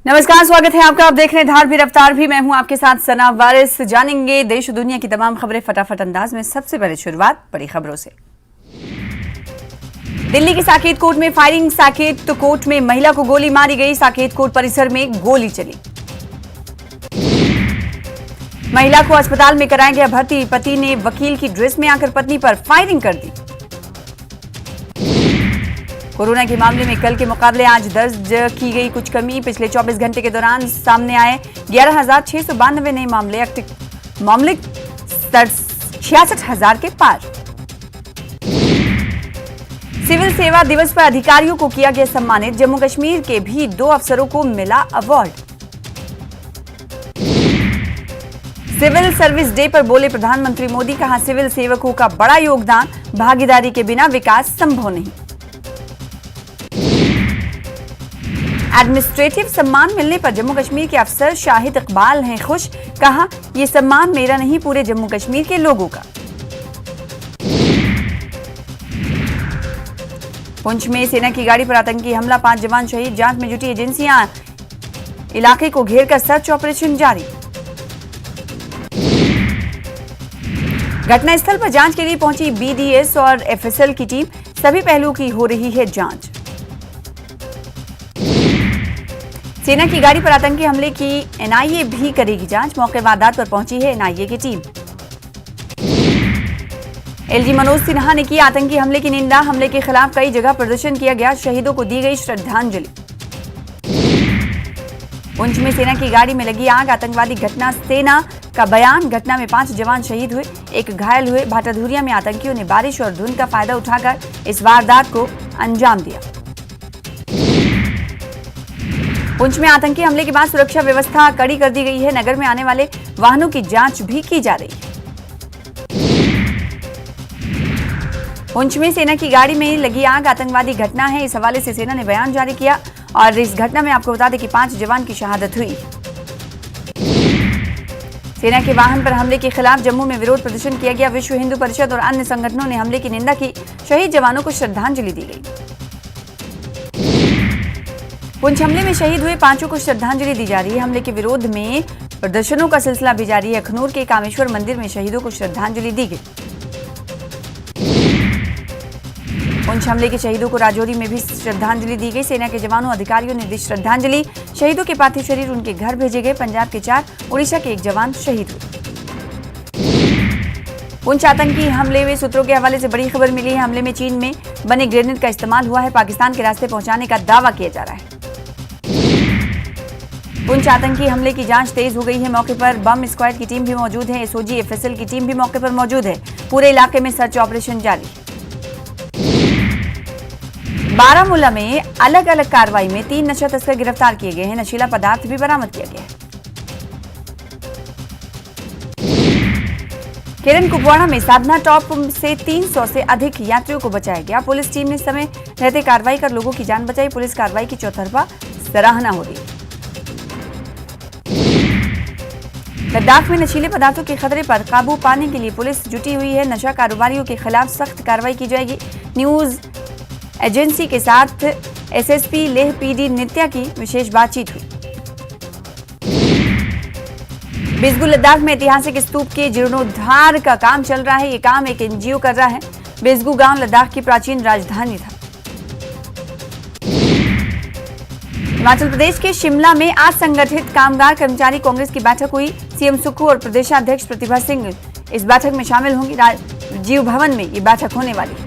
नमस्कार, स्वागत है आपका। आप देख रहे हैं धार भी रफ्तार भी। मैं हूं आपके साथ सना वारिस। जानेंगे देश और दुनिया की तमाम खबरें फटाफट अंदाज में। सबसे पहले शुरुआत बड़ी खबरों से। दिल्ली की साकेत कोर्ट में फायरिंग। साकेत कोर्ट में महिला को गोली मारी गई। साकेत कोर्ट परिसर में गोली चली। महिला को अस्पताल में कराया गया भर्ती। पति ने वकील की ड्रेस में आकर पत्नी पर फायरिंग कर दी। कोरोना के मामले में कल के मुकाबले आज दर्ज की गई कुछ कमी। पिछले 24 घंटे के दौरान सामने आए 11,692 नए मामले 66,000 के पार। सिविल सेवा दिवस पर अधिकारियों को किया गया सम्मानित। जम्मू कश्मीर के भी 2 अफसरों को मिला अवार्ड। सिविल सर्विस डे पर बोले प्रधानमंत्री मोदी, कहा सिविल सेवकों का बड़ा योगदान, भागीदारी के बिना विकास संभव नहीं। एडमिनिस्ट्रेटिव सम्मान मिलने पर जम्मू कश्मीर के अफसर शाहिद इकबाल हैं खुश। कहा यह सम्मान मेरा नहीं, पूरे जम्मू कश्मीर के लोगों का। पुंछ में सेना की गाड़ी पर आतंकी हमला, 5 जवान शहीद। जांच में जुटी एजेंसियां, इलाके को घेरकर सर्च ऑपरेशन जारी। घटनास्थल पर जांच के लिए पहुंची बीडीएस और एफएसएल की टीम। सभी पहलुओं की हो रही है जांच। सेना की गाड़ी पर आतंकी हमले की एनआईए भी करेगी जांच। मौके वारदात पर पहुंची है एनआईए की टीम। एलजी मनोज सिन्हा ने की आतंकी हमले की निंदा। हमले के खिलाफ कई जगह प्रदर्शन किया गया। शहीदों को दी गई श्रद्धांजलि। पुंछ में सेना की गाड़ी में लगी आग, आतंकवादी घटना। सेना का बयान, घटना में 5 जवान शहीद हुए, 1 घायल हुए। भाटाधुरिया में आतंकियों ने बारिश और धुंध का फायदा उठाकर इस वारदात को अंजाम दिया। पुंछ में आतंकी हमले के बाद सुरक्षा व्यवस्था कड़ी कर दी गई है। नगर में आने वाले वाहनों की जांच भी की जा रही है। पुंछ में सेना की गाड़ी में लगी आग, आतंकवादी घटना है। इस हवाले से सेना ने बयान जारी किया और इस घटना में आपको बता दें कि 5 जवान की शहादत हुई। सेना के वाहन पर हमले के खिलाफ जम्मू में विरोध प्रदर्शन किया गया। विश्व हिंदू परिषद और अन्य संगठनों ने हमले की निंदा की। शहीद जवानों को श्रद्धांजलि दी गई। पुंछ हमले में शहीद हुए 5 को श्रद्धांजलि दी जा रही है। हमले के विरोध में प्रदर्शनों का सिलसिला भी जारी है। अखनूर के कामेश्वर मंदिर में शहीदों को श्रद्धांजलि दी गई। पुंछ हमले के शहीदों को राजौरी में भी श्रद्धांजलि दी गई। सेना के जवानों अधिकारियों ने दी श्रद्धांजलि। शहीदों के पार्थिव शरीर उनके घर भेजे गए। पंजाब के 4, उड़ीसा के 1 जवान शहीद हुए। पुंछ आतंकी हमले में सूत्रों के हवाले से बड़ी खबर मिली है। हमले में चीन में बने ग्रेनेड का इस्तेमाल हुआ है। पाकिस्तान के रास्ते पहुंचाने का दावा किया जा रहा है। पुंछ आतंकी हमले की जांच तेज हो गई है। मौके पर बम स्क्वाड की टीम भी मौजूद है। एसओजी एफएसएल की टीम भी मौके पर मौजूद है। पूरे इलाके में सर्च ऑपरेशन जारी है। बारामूला में अलग अलग कार्रवाई में 3 नशा तस्कर गिरफ्तार किए गए हैं। नशीला पदार्थ भी बरामद किया गया है। केरन कुपवाड़ा में साधना टॉप से 300 से अधिक यात्रियों को बचाया गया। पुलिस टीम ने समय रहते कार्रवाई कर लोगों की जान बचाई। पुलिस कार्रवाई की चौतरफा सराहना हो रही है। लद्दाख में नशीले पदार्थों के खतरे पर काबू पाने के लिए पुलिस जुटी हुई है। नशा कारोबारियों के खिलाफ सख्त कार्रवाई की जाएगी। न्यूज एजेंसी के साथ एसएसपी लेह पीडी नित्या की विशेष बातचीत हुई। बिस्गु लद्दाख में ऐतिहासिक स्तूप के जीर्णोद्धार का काम चल रहा है। ये काम एक एनजीओ कर रहा है। बिस्गु गांव लद्दाख की प्राचीन राजधानी था। हिमाचल प्रदेश के शिमला में आज संगठित कामगार कर्मचारी कांग्रेस की बैठक हुई। सीएम सुक्खू और प्रदेशाध्यक्ष प्रतिभा सिंह इस बैठक में शामिल होंगी। राजीव भवन में ये बैठक होने वाली है।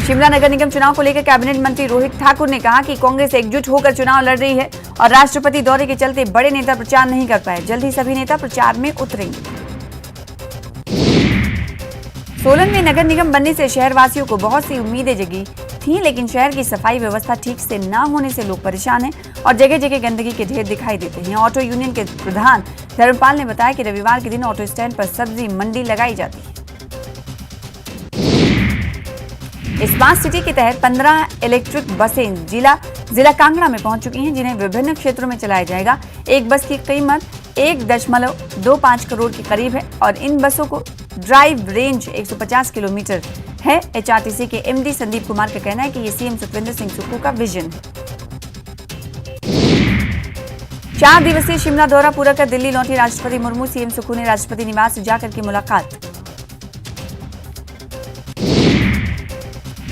शिमला नगर निगम चुनाव को लेकर कैबिनेट मंत्री रोहित ठाकुर ने कहा कि कांग्रेस एकजुट होकर चुनाव लड़ रही है और राष्ट्रपति दौरे के चलते बड़े नेता प्रचार नहीं कर पाए। जल्द ही सभी नेता प्रचार में उतरेंगे। सोलन में नगर निगम बनने से शहरवासियों को बहुत सी उम्मीदें जगी थी, लेकिन शहर की सफाई व्यवस्था ठीक से न होने से लोग परेशान हैं और जगह जगह गंदगी के ढेर दिखाई देते हैं। ऑटो यूनियन के प्रधान धर्मपाल ने बताया कि रविवार के दिन ऑटो स्टैंड पर सब्जी मंडी लगाई जाती है। स्मार्ट सिटी के तहत 15 इलेक्ट्रिक बसें जिला कांगड़ा में पहुंच चुकी हैं, जिन्हें विभिन्न क्षेत्रों में चलाया जाएगा। एक बस की कीमत 1.25 करोड़ के करीब है और इन बसों को ड्राइव रेंज 150 किलोमीटर है। एचआरटीसी के एमडी संदीप कुमार का कहना है कि ये सीएम सुखविंदर सिंह सुक्खू का विजन है। 4 दिवसीय शिमला दौरा पूरा कर दिल्ली लौटी राष्ट्रपति मुर्मू। सीएम सुक्खू ने राष्ट्रपति निवास जाकर की मुलाकात।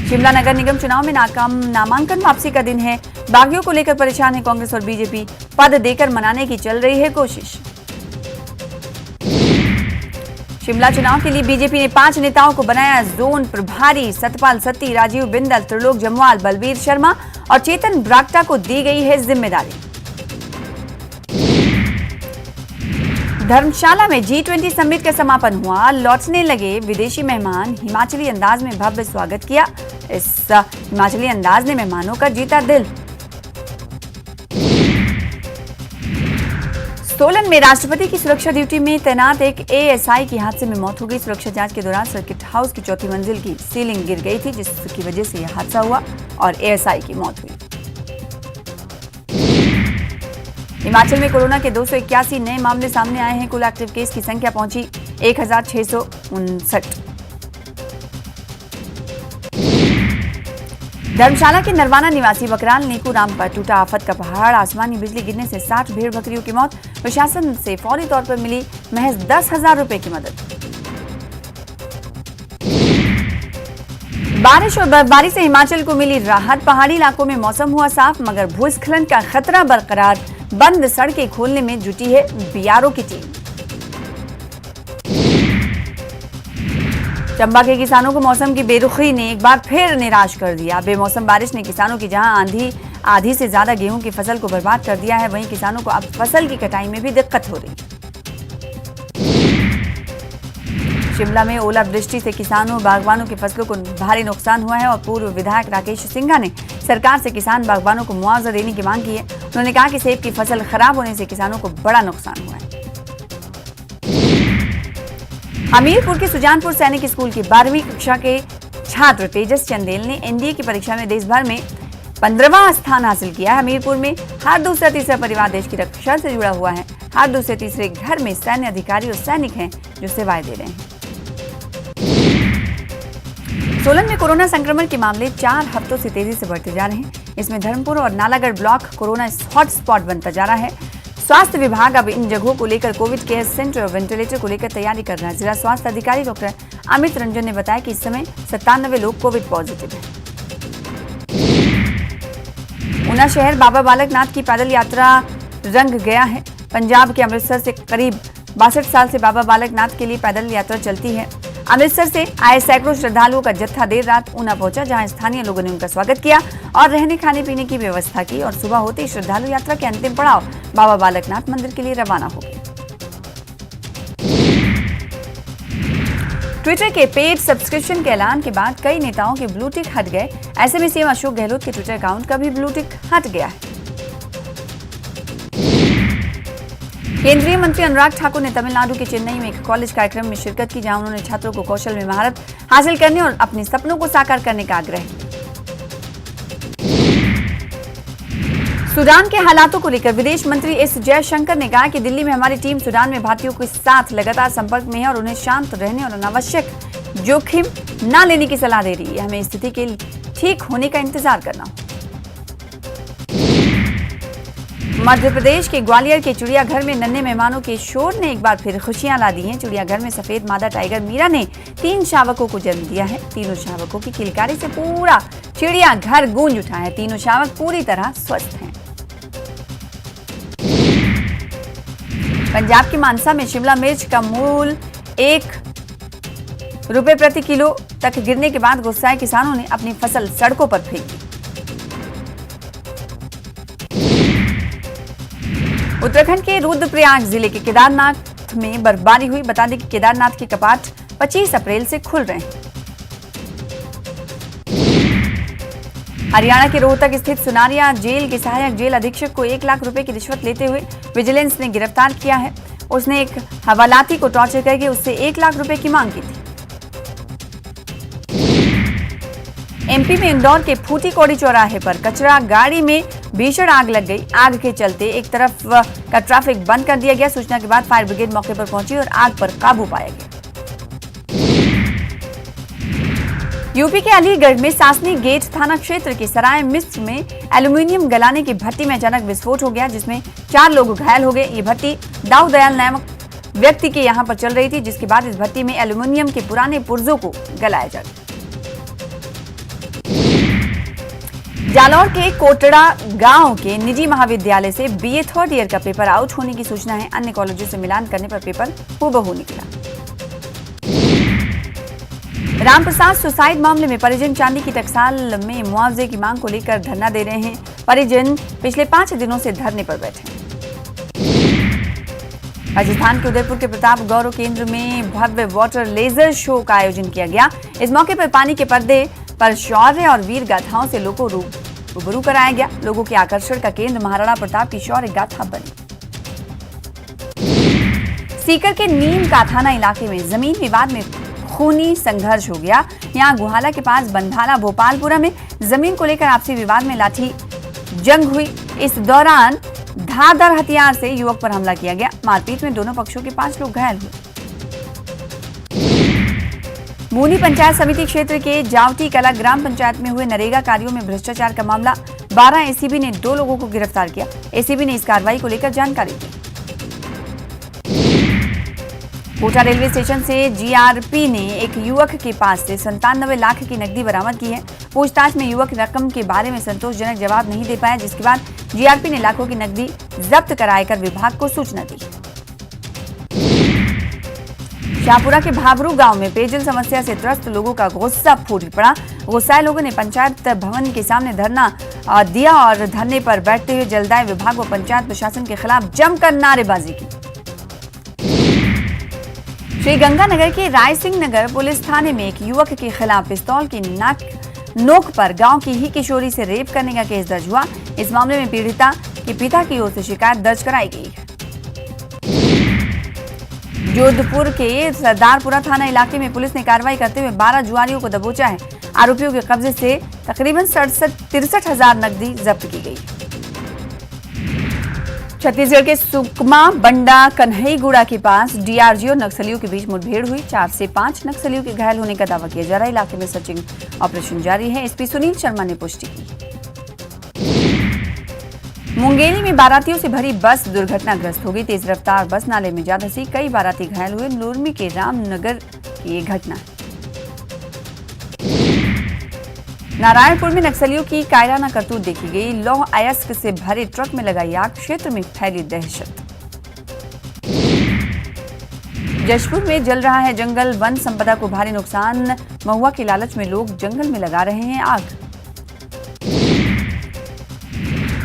शिमला नगर निगम चुनाव में नामांकन वापसी का दिन है। बागियों को लेकर परेशान है कांग्रेस और बीजेपी। पद देकर मनाने की चल रही है कोशिश। शिमला चुनाव के लिए बीजेपी ने 5 नेताओं को बनाया जोन प्रभारी। सतपाल सत्ती, राजीव बिंदल, त्रिलोक जम्वाल, बलबीर शर्मा और चेतन ब्राक्टा को दी गई है जिम्मेदारी। धर्मशाला में G20 समिट का समापन हुआ। लौटने लगे विदेशी मेहमान। हिमाचली अंदाज में भव्य स्वागत किया। इस हिमाचली अंदाज ने मेहमानों का जीता दिल। सोलन में राष्ट्रपति की सुरक्षा ड्यूटी में तैनात एक एएसआई की हादसे में मौत हो गई। सुरक्षा जांच के दौरान सर्किट हाउस की 4थी मंजिल की सीलिंग गिर गई थी, जिसकी वजह से यह हादसा हुआ और एएसआई की मौत हुई। हिमाचल में कोरोना के 281 नए मामले सामने आए हैं। कुल एक्टिव केस की संख्या पहुंची 1659। धर्मशाला के नरवाना निवासी बकराल नेकू राम पर टूटा आफत का पहाड़। आसमानी बिजली गिरने से 60 भेड़ बकरियों की मौत। प्रशासन से फौरी तौर पर मिली महज 10,000 रुपए की मदद। बारिश और बर्फबारी से हिमाचल को मिली राहत। पहाड़ी इलाकों में मौसम हुआ साफ, मगर भूस्खलन का खतरा बरकरार। बंद सड़कें खोलने में जुटी है बीआरओ की टीम। चंबा के किसानों को मौसम की बेरुखी ने एक बार फिर निराश कर दिया। बेमौसम बारिश ने किसानों की जहां आधी से ज्यादा गेहूं की फसल को बर्बाद कर दिया है, वहीं किसानों को अब फसल की कटाई में भी दिक्कत हो रही है। शिमला में ओलावृष्टि से किसानों बागवानों की फसलों को भारी नुकसान हुआ है और पूर्व विधायक राकेश सिंघा ने सरकार से किसान बागवानों को मुआवजा देने की मांग की है। उन्होंने कहा कि सेब की फसल खराब होने से किसानों को बड़ा नुकसान हुआ है। हमीरपुर के सुजानपुर सैनिक स्कूल की 12वीं कक्षा के छात्र तेजस चंदेल ने एनडीए की परीक्षा में देश भर में 15वां स्थान हासिल किया है। हमीरपुर में हर दूसरा तीसरा परिवार देश की रक्षा से जुड़ा हुआ है। हर दूसरे तीसरे घर में सैन्य अधिकारी और सैनिक हैं जो सेवाएं दे रहे हैं। सोलन में कोरोना संक्रमण के मामले 4 हफ्तों से तेजी से बढ़ते जा रहे हैं। इसमें धर्मपुर और नालागढ़ ब्लॉक कोरोना हॉटस्पॉट बनता जा रहा है। स्वास्थ्य विभाग अब इन जगहों को लेकर कोविड केयर सेंटर और वेंटिलेटर को लेकर तैयारी कर रहा है। जिला स्वास्थ्य अधिकारी डॉक्टर अमित रंजन ने बताया कि इस समय 97 लोग कोविड पॉजिटिव हैं। ऊना शहर बाबा बालक नाथ की पैदल यात्रा रंग गया है। पंजाब के अमृतसर से करीब 62 साल से बाबा बालक नाथ के लिए पैदल यात्रा चलती है। अमृतसर से आए सैकड़ों श्रद्धालुओं का जत्था देर रात ऊना पहुंचा, जहां स्थानीय लोगों ने उनका स्वागत किया और रहने खाने पीने की व्यवस्था की और सुबह होते ही श्रद्धालु यात्रा के अंतिम पड़ाव बाबा बालकनाथ मंदिर के लिए रवाना हो गए। ट्विटर के पेड सब्सक्रिप्शन के ऐलान के बाद कई नेताओं के ब्लू टिक हट गए। ऐसे में सीएम अशोक गहलोत के ट्विटर अकाउंट का भी ब्लू टिक हट गया है। केंद्रीय मंत्री अनुराग ठाकुर ने तमिलनाडु के चेन्नई में एक कॉलेज कार्यक्रम में शिरकत की, जहां उन्होंने छात्रों को कौशल में महारत हासिल करने और अपने सपनों को साकार करने का आग्रह किया। सूडान के हालातों को लेकर विदेश मंत्री एस जयशंकर ने कहा कि दिल्ली में हमारी टीम सूडान में भारतीयों के साथ लगातार संपर्क में है और उन्हें शांत रहने और अनावश्यक जोखिम न लेने की सलाह दे रही है। हमें स्थिति के ठीक होने का इंतजार करना होगा। मध्य प्रदेश के ग्वालियर के चिड़ियाघर में नन्हे मेहमानों के शोर ने एक बार फिर खुशियां ला दी हैं। चिड़ियाघर में सफेद मादा टाइगर मीरा ने 3 शावकों को जन्म दिया है। तीनों शावकों की किलकारी से पूरा चिड़ियाघर गूंज उठा है। तीनों शावक पूरी तरह स्वस्थ हैं। पंजाब के मानसा में शिमला मिर्च का मूल्य 1 रुपए प्रति किलो तक गिरने के बाद गुस्साए किसानों ने अपनी फसल सड़कों पर फेंक दी। उत्तराखंड के रुद्रप्रयाग जिले के केदारनाथ में बर्फबारी हुई। बता दें कि केदारनाथ के कपाट 25 अप्रैल से खुल रहे हैं। हरियाणा के रोहतक स्थित सुनारिया जेल के सहायक जेल अधीक्षक को 1 लाख रुपए की रिश्वत लेते हुए विजिलेंस ने गिरफ्तार किया है। उसने एक हवालाती को टॉर्चर करके उससे 1 लाख रुपए की मांग की थी। एमपी में इंदौर के फूटी कौड़ी चौराहे पर कचरा गाड़ी में भीषण आग लग गई। आग के चलते एक तरफ का ट्रैफिक बंद कर दिया गया। सूचना के बाद फायर ब्रिगेड मौके पर पहुंची और आग पर काबू पाया गया। यूपी के अलीगढ़ में सासनी गेट थाना क्षेत्र के सराय मिस्र में एल्यूमीनियम गलाने की भट्टी में अचानक विस्फोट हो गया, जिसमें 4 लोग घायल हो गए। ये भट्टी दाऊ दयाल नामक व्यक्ति के यहां पर चल रही थी, जिसके बाद इस भट्टी में एल्यूमीनियम के पुराने पुर्जों को गलाया जा गया। जालौर के कोटड़ा गांव के निजी महाविद्यालय से बीए 3rd ईयर का पेपर आउट होने की सूचना है। अन्य कॉलेजों से मिलान करने पर पेपर हूबहू निकला। रामप्रसाद सुसाइड मामले में परिजन चांदी की टकसाल में मुआवजे की मांग को लेकर धरना दे रहे हैं। परिजन पिछले 5 दिनों से धरने पर बैठे हैं। राजस्थान के उदयपुर के प्रताप गौरव केंद्र में भव्य वाटर लेजर शो का आयोजन किया गया। इस मौके पर पानी के पर्दे पर शौर्य और वीर गाथाओं से लोगों को रूबरू कराया गया। लोगों के आकर्षण का केंद्र महाराणा प्रताप की शौर्य गाथा बनी। सीकर के नीम का थाना इलाके में जमीन विवाद में खूनी संघर्ष हो गया। यहां गुहाला के पास बंधाला भोपालपुरा में जमीन को लेकर आपसी विवाद में लाठी जंग हुई। इस दौरान धारदार हथियार से युवक पर हमला किया गया। मारपीट में दोनों पक्षों के 5 लोग घायल हुए। मूनी पंचायत समिति क्षेत्र के जावटी कला ग्राम पंचायत में हुए नरेगा कार्यों में भ्रष्टाचार का मामला। 12 एसीबी ने 2 लोगों को गिरफ्तार किया। एसीबी ने इस कार्रवाई को लेकर जानकारी दी। कोटा रेलवे स्टेशन से जीआरपी ने एक युवक के पास से 97 लाख की नकदी बरामद की है। पूछताछ में युवक रकम के बारे में संतोषजनक जवाब नहीं दे पाया, जिसके बाद जीआरपी ने लाखों की नकदी जब्त कराकर विभाग को सूचना दी। शाहपुरा के भाबरू गांव में पेयजल समस्या से त्रस्त लोगों का गुस्सा फूट पड़ा। गुस्साए लोगों ने पंचायत भवन के सामने धरना दिया और धरने पर बैठते हुए जलदाय विभाग व पंचायत प्रशासन के खिलाफ जमकर नारेबाजी की। श्रीगंगानगर के राय सिंह नगर पुलिस थाने में एक युवक के खिलाफ पिस्तौल की नोक पर गांव की ही किशोरी से रेप करने का केस दर्ज हुआ। इस मामले में पीड़िता के पिता की ओर से शिकायत दर्ज कराई गई है। जोधपुर के सरदारपुरा थाना इलाके में पुलिस ने कार्रवाई करते हुए 12 जुआरियों को दबोचा है। आरोपियों के कब्जे से तकरीबन 63,000 नकदी जब्त की गई। छत्तीसगढ़ के सुकमा बंडा कन्हईगुड़ा के पास डीआरजी और नक्सलियों के बीच मुठभेड़ हुई। 4 से 5 नक्सलियों के घायल होने का दावा किया जा रहा है। इलाके में सर्चिंग ऑपरेशन जारी है। एसपी सुनील शर्मा ने पुष्टि की। मुंगेली में बारातियों से भरी बस दुर्घटनाग्रस्त हो गई। तेज रफ्तार बस नाले में जा धंसी, कई बाराती घायल हुए। लुरमी के रामनगर की ये घटना। नारायणपुर में नक्सलियों की कायराना करतूत देखी गई। लौह अयस्क से भरे ट्रक में लगाई आग, क्षेत्र में फैली दहशत। जशपुर में जल रहा है जंगल, वन संपदा को भारी नुकसान। महुआ के लालच में लोग जंगल में लगा रहे हैं आग।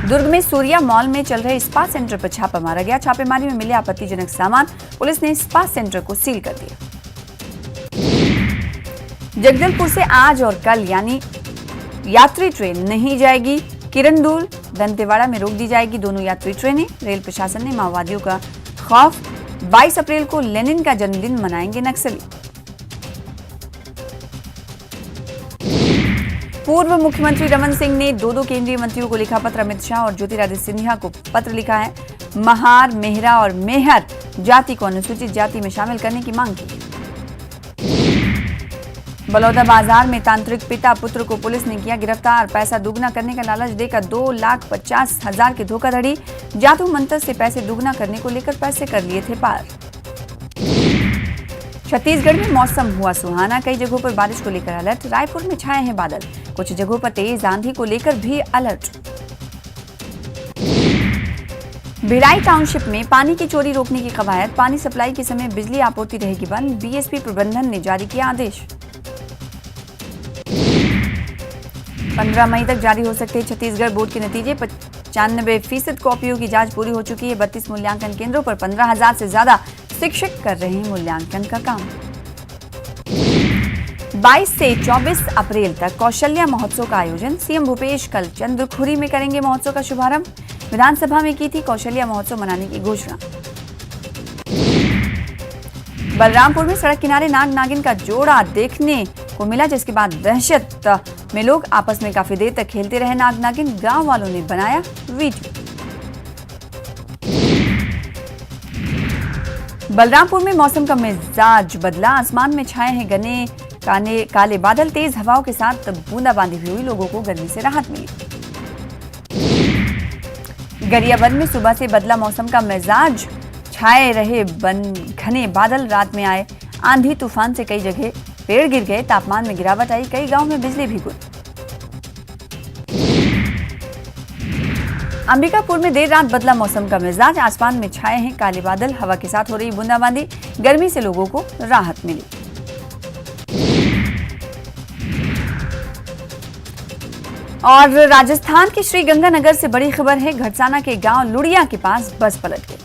दुर्ग में सूर्या मॉल में चल रहे स्पा सेंटर पर छापा मारा गया। छापेमारी में मिले आपत्तिजनक सामान, पुलिस ने स्पा सेंटर को सील कर दिया। जगदलपुर से आज और कल यानी यात्री ट्रेन नहीं जाएगी। किरंदुल दंतेवाड़ा में रोक दी जाएगी दोनों यात्री ट्रेनें। रेल प्रशासन ने माओवादियों का खौफ, 22 अप्रैल को लेनिन का जन्मदिन मनाएंगे नक्सली। पूर्व मुख्यमंत्री रमन सिंह ने 2 केंद्रीय मंत्रियों को लिखा पत्र। अमित शाह और ज्योतिरादित्य सिंधिया को पत्र लिखा है। महार, मेहरा और मेहर जाति को अनुसूचित जाति में शामिल करने की मांग की। बलौदा बाजार में तांत्रिक पिता पुत्र को पुलिस ने किया गिरफ्तार। पैसा दुगना करने का लालच देकर 2,50,000 की धोखाधड़ी। जादू मंत्र से पैसे दुगना करने को लेकर पैसे कर लिए थे पार। छत्तीसगढ़ में मौसम हुआ सुहाना, कई जगहों पर बारिश को लेकर अलर्ट। रायपुर में छाए हैं बादल, कुछ जगहों पर तेज आंधी को लेकर भी अलर्ट। भिलाई टाउनशिप में पानी की चोरी रोकने की कवायद। पानी सप्लाई के समय बिजली आपूर्ति रहेगी बंद। बीएसपी प्रबंधन ने जारी किया आदेश। 15 मई तक जारी हो सकते हैं छत्तीसगढ़ बोर्ड के नतीजे। 95% कॉपियों की जांच पूरी हो चुकी है। 32 मूल्यांकन केंद्रों पर 15,000 से ज्यादा शिक्षक कर रहे हैं मूल्यांकन का काम। 22 से 24 अप्रैल तक कौशल्या महोत्सव का आयोजन। सीएम भूपेश कल चंद्रखुरी में करेंगे महोत्सव का शुभारंभ। विधानसभा में की थी कौशल्या महोत्सव मनाने की घोषणा। बलरामपुर में सड़क किनारे नाग नागिन का जोड़ा देखने को मिला, जिसके बाद दहशत में लोग आपस में काफी देर तक खेलते रहे। नाग नागिन गांव वालों ने बनाया वीडियो। बलरामपुर में मौसम का मिजाज बदला। आसमान में छाए हैं घने काले बादल, तेज हवाओं के साथ बूंदाबांदी भी हुई, लोगों को गर्मी से राहत मिली। गरियाबंद में सुबह से बदला मौसम का मिजाज, छाए रहे घने बादल, रात में आए आंधी तूफान से कई जगह पेड़ गिर गए, तापमान में गिरावट आई, कई गांव में बिजली भी गुल। अंबिकापुर में देर रात बदला मौसम का मिजाज, आसमान में छाए हैं काले बादल, हवा के साथ हो रही बूंदाबांदी, गर्मी से लोगों को राहत मिली। और राजस्थान के श्रीगंगानगर से बड़ी खबर है, घटसाना के गांव लुड़िया के पास बस पलट गई।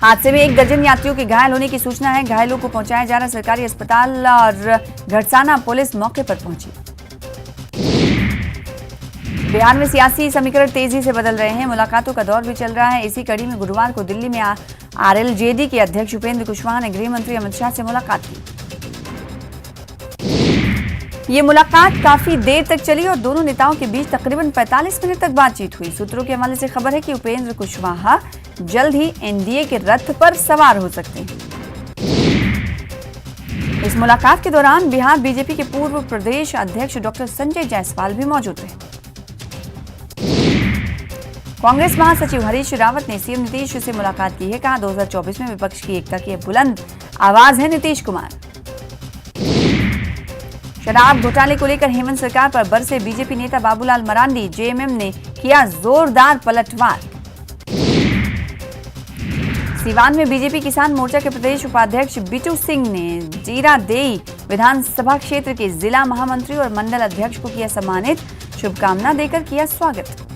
हादसे में 1 दर्जन यात्रियों के घायल होने की सूचना है, घायलों को पहुंचाया जा रहा सरकारी अस्पताल और घटसाना पुलिस मौके पर पहुंची। बिहार में सियासी समीकरण तेजी से बदल रहे हैं, मुलाकातों का दौर भी चल रहा है। इसी कड़ी में गुरुवार को दिल्ली में आरएलजेडी के अध्यक्ष उपेंद्र कुशवाहा ने गृह मंत्री अमित शाह से मुलाकात की। ये मुलाकात काफी देर तक चली और दोनों नेताओं के बीच तकरीबन 45 मिनट तक बातचीत हुई। सूत्रों के हवाले से खबर है कि उपेंद्र कुशवाहा जल्द ही एनडीए के रथ पर सवार हो सकते हैं। इस मुलाकात के दौरान बिहार बीजेपी के पूर्व प्रदेश अध्यक्ष डॉक्टर संजय जायसवाल भी मौजूद रहे। कांग्रेस महासचिव हरीश रावत ने सीएम नीतीश से मुलाकात की है, कहा 2024 में विपक्ष की एकता की बुलंद आवाज है नीतीश कुमार। शराब घोटाले को लेकर हेमंत सरकार पर बरसे बीजेपी नेता बाबूलाल मरांडी, जेएमएम ने किया जोरदार पलटवार। सीवान में बीजेपी किसान मोर्चा के प्रदेश उपाध्यक्ष बिटू सिंह ने जीरादेई विधानसभा क्षेत्र के जिला महामंत्री और मंडल अध्यक्ष को किया सम्मानित, शुभकामना देकर किया स्वागत।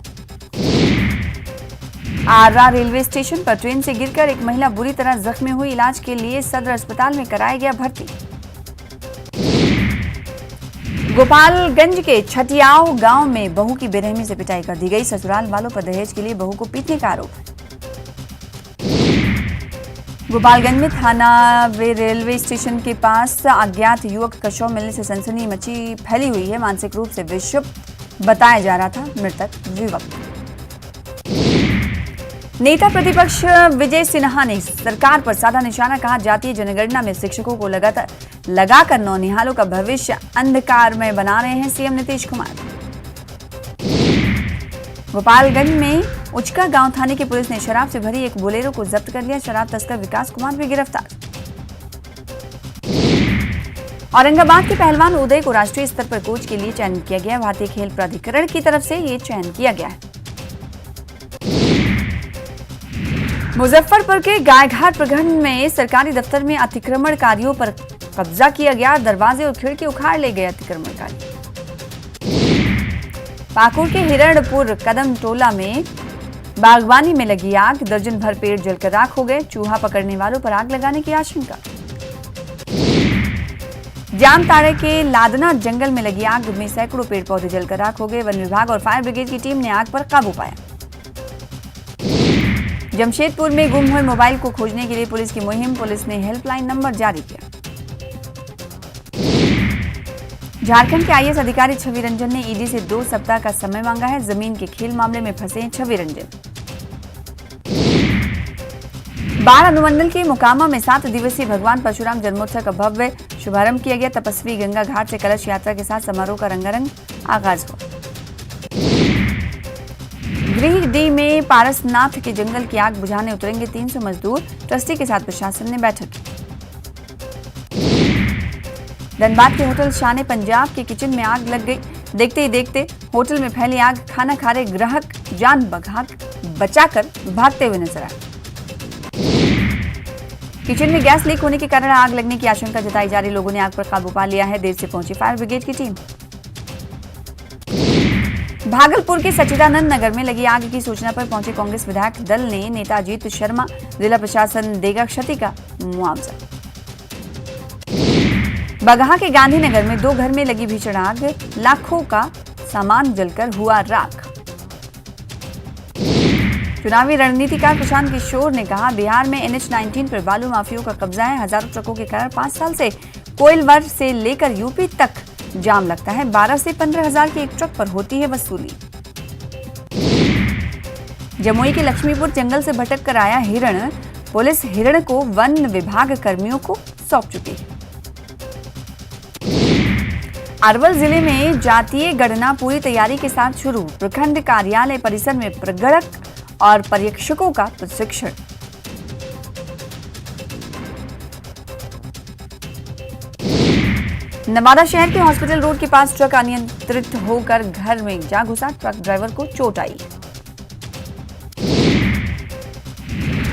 आर्रा रेलवे स्टेशन पर ट्रेन से गिरकर एक महिला बुरी तरह जख्मी हुई, इलाज के लिए सदर अस्पताल में कराया गया भर्ती। गोपालगंज के छटियाव गांव में बहू की बेरहमी से पिटाई कर दी गई, ससुराल वालों पर दहेज के लिए बहू को पीटने का आरोप। गोपालगंज में थाना वे रेलवे स्टेशन के पास अज्ञात युवक का शव मिलने से सनसनी मची फैली हुई है, मानसिक रूप से विक्षुब्ध बताया जा रहा था मृतक युवक। नेता प्रतिपक्ष विजय सिन्हा ने सरकार पर साधा निशाना, कहा जातीय जनगणना में शिक्षकों को लगाकर नौनिहालों का भविष्य अंधकार में बना रहे हैं सीएम नीतीश कुमार। गोपालगंज में उचका गांव थाने की पुलिस ने शराब से भरी एक बोलेरो को जब्त कर लिया, शराब तस्कर विकास कुमार भी गिरफ्तार। औरंगाबाद के पहलवान उदय को राष्ट्रीय स्तर पर कोच के लिए चयनित किया गया, भारतीय खेल प्राधिकरण की तरफ से ये चयन किया गया है। मुजफ्फरपुर के गायघाट प्रखंड में सरकारी दफ्तर में अतिक्रमणकारियों पर कब्जा किया गया, दरवाजे और खिड़की उखाड़ ले गए अतिक्रमणकारी। पाकुड़ के हिरणपुर कदम टोला में बागवानी में लगी आग, दर्जन भर पेड़ जलकर राख हो गए, चूहा पकड़ने वालों पर आग लगाने की आशंका। जामताड़ा के लादना जंगल में लगी आग में सैकड़ों पेड़ पौधे जलकर राख हो गए, वन विभाग और फायर ब्रिगेड की टीम ने आग पर काबू पाया। जमशेदपुर में गुम हुए मोबाइल को खोजने के लिए पुलिस की मुहिम, पुलिस ने हेल्पलाइन नंबर जारी किया। झारखंड के आईएएस अधिकारी छवि रंजन ने ईडी से 2 सप्ताह का समय मांगा है, जमीन के खेल मामले में फंसे हैं छवि रंजन। बाढ़ अनुमंडल के मोकामा में 7 दिवसीय भगवान परशुराम जन्मोत्सव का भव्य शुभारंभ किया गया, तपस्वी गंगा घाट से कलश यात्रा के साथ समारोह का रंगारंग आगाज हुआ। गिरिडीह में पारसनाथ के जंगल की आग बुझाने उतरेंगे 300 मजदूर, ट्रस्टी के साथ प्रशासन ने बैठक की। धनबाद के होटल शान पंजाब के किचन में आग लग गई, देखते ही देखते होटल में फैली आग, खाना खा रहे ग्राहक जान बचाकर भागते हुए नजर आए। किचन में गैस लीक होने के कारण आग लगने की आशंका जताई जा रही, लोगों ने आग पर काबू पा लिया है, देर से पहुंची फायर ब्रिगेड की टीम। भागलपुर के सच्चिदानंद नगर में लगी आग की सूचना पर पहुंचे कांग्रेस विधायक दल ने नेता अजीत शर्मा, जिला प्रशासन देगा क्षति का मुआवजा। बगहा के गांधीनगर में 2 घर में लगी भीषण आग, लाखों का सामान जलकर हुआ राख। चुनावी रणनीतिकार प्रशांत किशोर ने कहा, बिहार में NH-19 पर बालू माफियों का कब्जा है, हजारों ट्रकों के कारण 5 साल से कोइलवर से लेकर यूपी तक जाम लगता है, 12 से 15 हजार की एक ट्रक पर होती है वसूली। जमुई के लक्ष्मीपुर जंगल से भटक कर आया हिरण, पुलिस हिरण को वन विभाग कर्मियों को सौंप चुकी है। अरवल जिले में जातीय गणना पूरी तैयारी के साथ शुरू। प्रखंड कार्यालय परिसर में प्रगणक और पर्यवेक्षकों का प्रशिक्षण। नवादा शहर के हॉस्पिटल रोड के पास ट्रक अनियंत्रित होकर घर में जा घुसा। ट्रक ड्राइवर को चोट आई।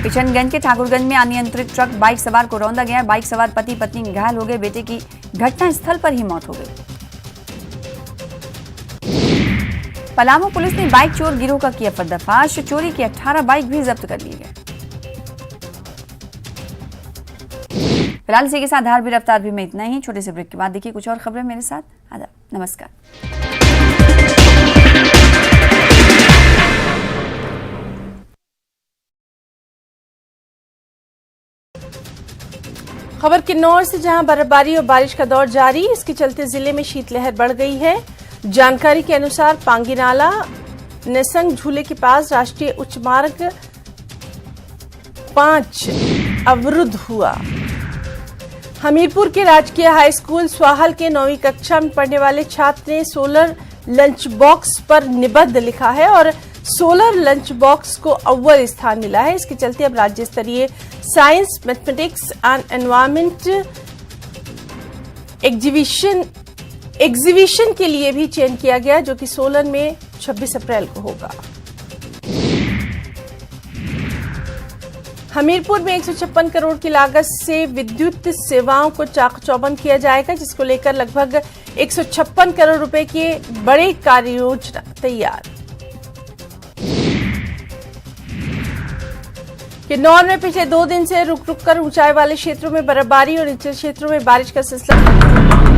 किशनगंज के ठाकुरगंज में अनियंत्रित ट्रक बाइक सवार को रौंदा गया। बाइक सवार पति पत्नी घायल हो गए। बेटे की घटना स्थल पर ही मौत हो गई। पलामू पुलिस ने बाइक चोर गिरोह का किया पर्दाफाश। चोरी की 18 बाइक भी जब्त कर लिए गए। फिलहाल इसी के साथ धार भी रफ्तार भी में इतना ही। छोटे से ब्रेक के बाद देखिए कुछ और खबरें मेरे साथ। आदाब, नमस्कार। खबर किन्नौर से, जहां बर्फबारी और बारिश का दौर जारी। इसके चलते जिले में शीतलहर बढ़ गई है। जानकारी के अनुसार पांगीनाला नेसंग झूले के पास राष्ट्रीय उच्च मार्ग 5 अवरुद्ध हुआ। हमीरपुर के राजकीय हाई स्कूल स्वाहल के 9वीं कक्षा में पढ़ने वाले छात्र ने सोलर लंच बॉक्स पर निबंध लिखा है और सोलर लंच बॉक्स को अव्वल स्थान मिला है। इसके चलते अब राज्य स्तरीय science, mathematics and environment exhibition के लिए भी चयन किया गया, जो कि सोलन में 26 अप्रैल को होगा। हमीरपुर में 156 करोड़ की लागत से विद्युत सेवाओं को चाक-चौबंद किया जाएगा, जिसको लेकर लगभग 156 करोड़ रुपए की बड़ी कार्य योजना तैयार। किन्नौर में पिछले 2 दिन से रुक रुक कर ऊंचाई वाले क्षेत्रों में बर्फबारी और निचले क्षेत्रों में बारिश का सिलसिला